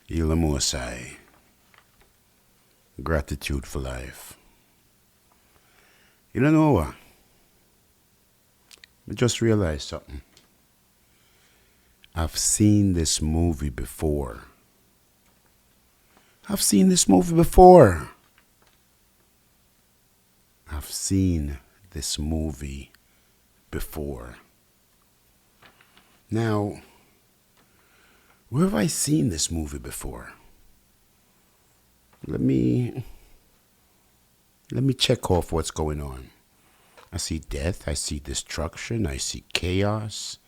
Ilamosai. Gratitude for life. You don't know what? I just realized something. I've seen this movie before. I've seen this movie before. I've seen this movie before. Now, where have I seen this movie before? Let me check off what's going on. I see death, I see destruction, I see chaos.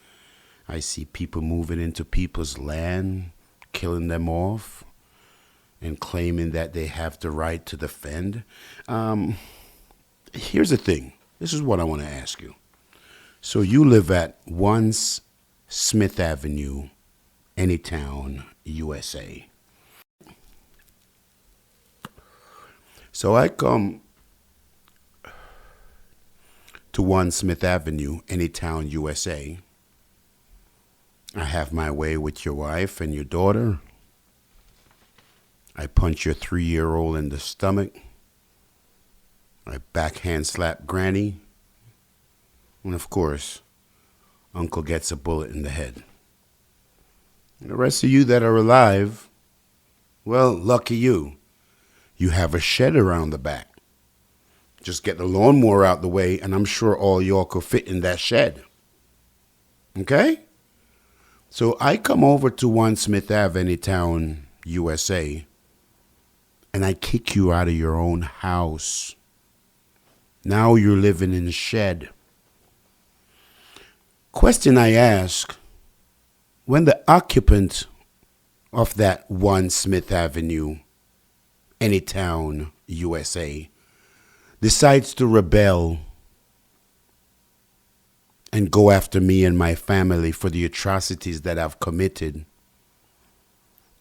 I see people moving into people's land, killing them off, and claiming that they have the right to defend. Here's the thing. This is what I want to ask you. So you live at 1 Smith Avenue, Anytown, USA. So I come to 1 Smith Avenue, Anytown, USA. I have my way with your wife and your daughter. I punch your 3-year-old in the stomach. I backhand slap Granny. And of course, Uncle gets a bullet in the head. And the rest of you that are alive, well, lucky you. You have a shed around the back. Just get the lawnmower out the way, and I'm sure all y'all could fit in that shed. Okay? So I come over to 1 Smith Ave, Anytown, USA, and I kick you out of your own house. Now you're living in a shed. Question I ask, when the occupant of that 1 Smith Avenue, Anytown, USA, decides to rebel and go after me and my family for the atrocities that I've committed,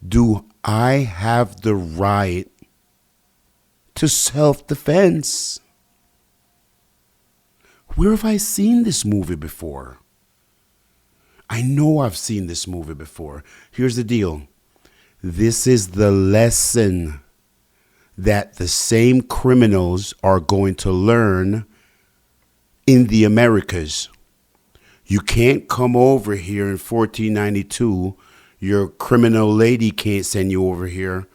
do I have the right to self-defense? Where have I seen this movie before? I know I've seen this movie before. Here's the deal. This is the lesson that the same criminals are going to learn in the Americas. You can't come over here in 1492. Your criminal lady can't send you over here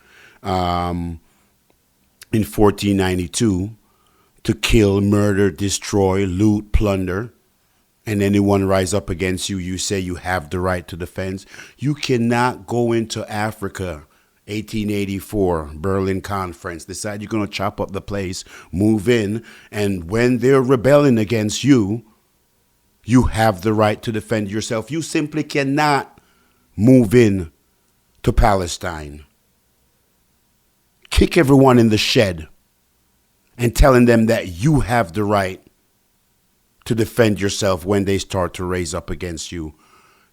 in 1492 to kill, murder, destroy, loot, plunder. And anyone rise up against you, you say you have the right to defense. You cannot go into Africa, 1884, Berlin Conference, decide you're going to chop up the place, move in, and when they're rebelling against you, you have the right to defend yourself. You simply cannot move in to Palestine, kick everyone in the shed, and telling them that you have the right to defend yourself when they start to raise up against you.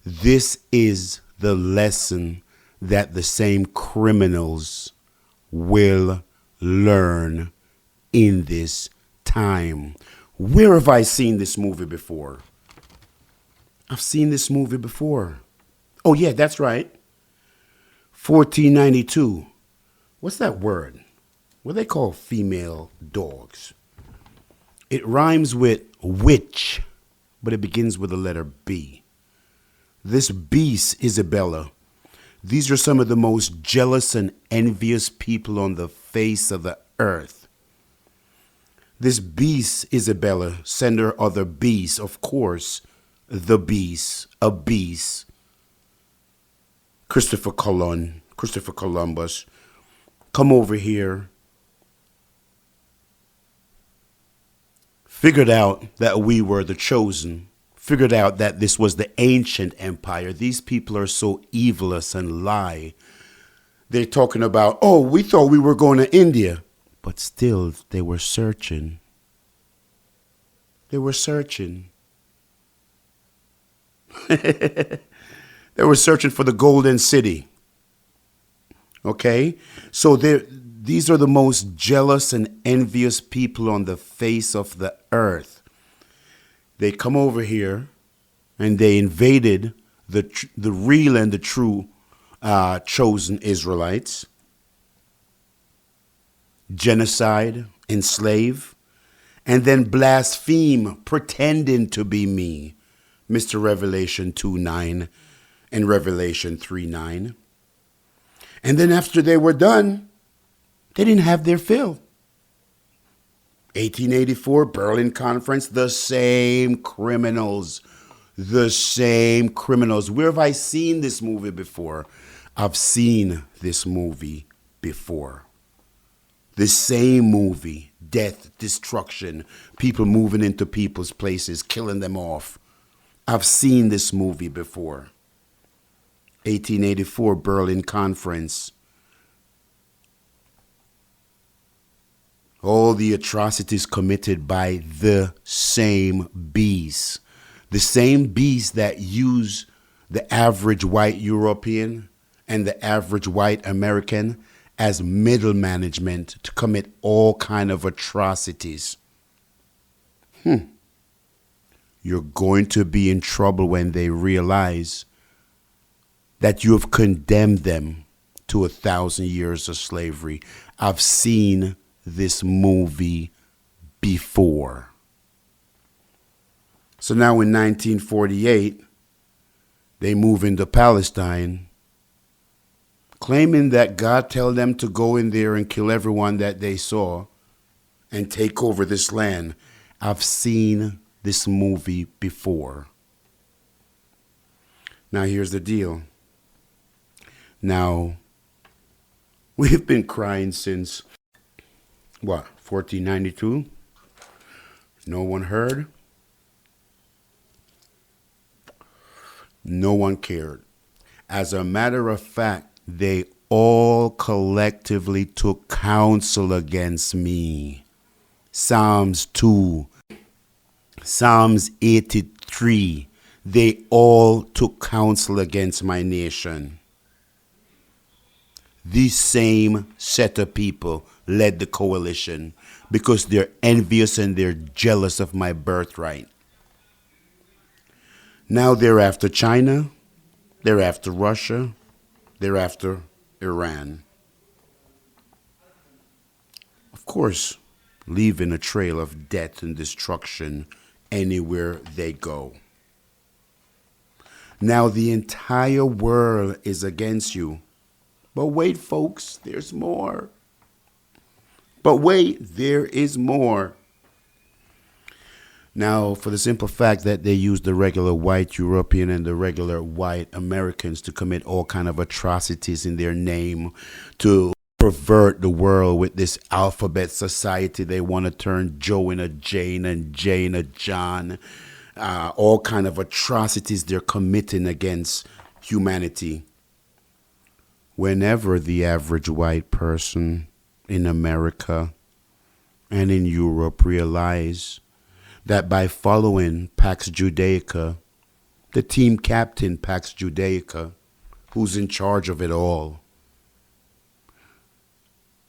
This is the lesson that the same criminals will learn in this time. Where have I seen this movie before? I've seen this movie before. Oh, yeah, that's right. 1492. What's that word? What do they call female dogs? It rhymes with witch, but it begins with the letter B. This beast, Isabella, these are some of the most jealous and envious people on the face of the earth. This beast, Isabella, send her other beasts, of course, the beast, a beast. Christopher Columbus, come over here. Figured out that we were the chosen. Figured out that this was the ancient empire. These people are so evilous and lie. They're talking about, oh, we thought we were going to India. But still, they were searching. They were searching. They were searching for the golden city. Okay? So these are the most jealous and envious people on the face of the earth. They come over here and they invaded the real and the true chosen Israelites, genocide, enslave, and then blaspheme, pretending to be me. Mr. Revelation 2:9 and Revelation 3:9. And then after they were done, they didn't have their fill. 1884 Berlin Conference, the same criminals. The same criminals. Where have I seen this movie before? I've seen this movie before. The same movie. Death, destruction, people moving into people's places, killing them off. I've seen this movie before. 1884 Berlin Conference. All the atrocities committed by the same beasts. The same beasts that use the average white European and the average white American as middle management to commit all kind of atrocities. You're going to be in trouble when they realize that you have condemned them to 1,000 years of slavery. I've seen this movie before. So now in 1948, they move into Palestine, claiming that God told them to go in there and kill everyone that they saw and take over this land. I've seen this movie before. Now here's the deal. Now, we've been crying since, 1492? No one heard. No one cared. As a matter of fact, they all collectively took counsel against me. Psalms 2, Psalms 83, they all took counsel against my nation. These same set of people led the coalition because they're envious and they're jealous of my birthright. Now they're after China, they're after Russia, they're after Iran. Of course, leaving a trail of death and destruction anywhere they go. Now the entire world is against you. But wait, folks, there's more. But wait, there is more. Now, for the simple fact that they use the regular white European and the regular white Americans to commit all kind of atrocities in their name, to pervert the world with this alphabet society. They want to turn Joe into Jane and Jane into John. All kind of atrocities they're committing against humanity. Whenever the average white person in America and in Europe realize that by following Pax Judaica, the team captain Pax Judaica, who's in charge of it all,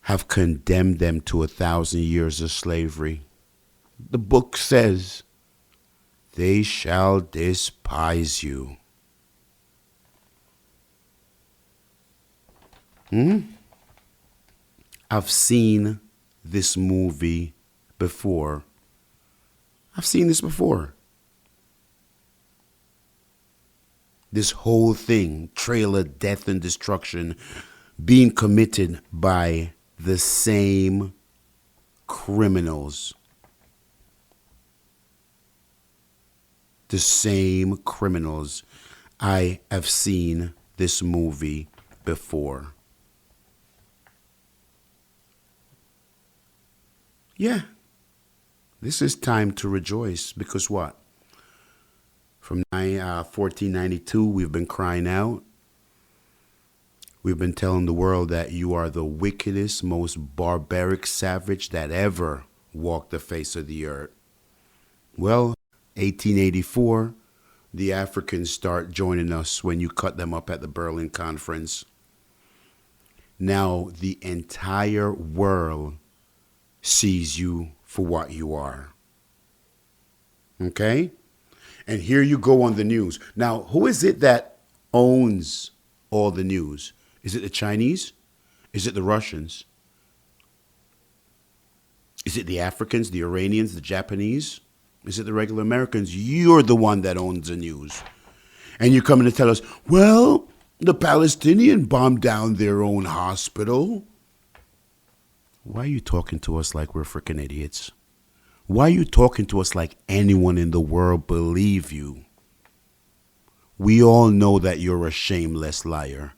have condemned them to 1,000 years of slavery. The book says, they shall despise you. I've seen this movie before. I've seen this before. This whole thing, trail of death and destruction, being committed by the same criminals. The same criminals. I have seen this movie before. Yeah. This is time to rejoice because what? From 1492, we've been crying out. We've been telling the world that you are the wickedest, most barbaric savage that ever walked the face of the earth. Well, 1884, the Africans start joining us when you cut them up at the Berlin Conference. Now the entire world sees you for what you are. Okay? And here you go on the news. Now, who is it that owns all the news? Is it the Chinese? Is it the Russians? Is it the Africans, the Iranians, the Japanese? Is it the regular Americans? You're the one that owns the news. And you're coming to tell us, well, the Palestinian bombed down their own hospital. Why are you talking to us like we're freaking idiots? Why are you talking to us like anyone in the world believe you? We all know that you're a shameless liar.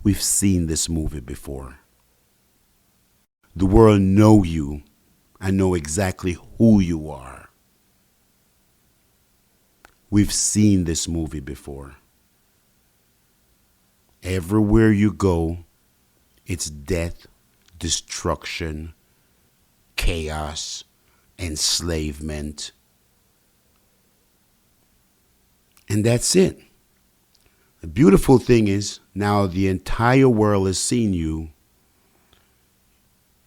We've seen this movie before. The world know you and know exactly who you are. We've seen this movie before. Everywhere you go, it's death, destruction, chaos, enslavement. And that's it. The beautiful thing is, now the entire world has seen you.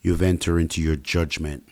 You've entered into your judgment.